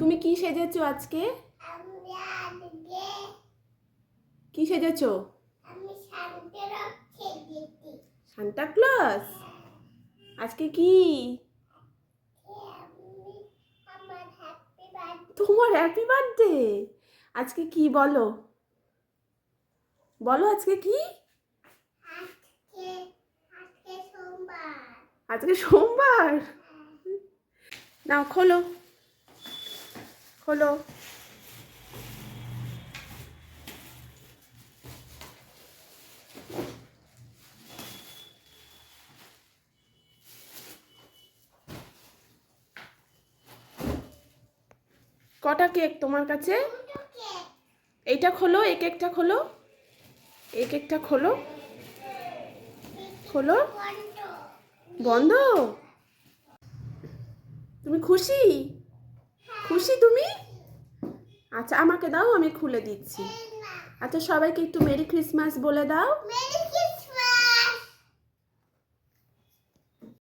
তুমি কি সেজেছো আজকে? কি সেজেছো? Santa Claus. আজকে কি তোমার হ্যাপি বার্থডে? আজকে কি বলো বলো আজকে কি? আজকে সোমবার। নাও খোলো খোলো। কটা কেক তোমার কাছে? এইটা খোলো, এই কেকটা খোলো, এই কেকটা খোলো। খোলো। বন্ধ? তুমি খুশি? খুশি তুমি? আচ্ছা আমাকে দাও, আমি খুলে দিচ্ছি। আচ্ছা সবাইকে একটু মেরি ক্রিসমাস বলে দাও।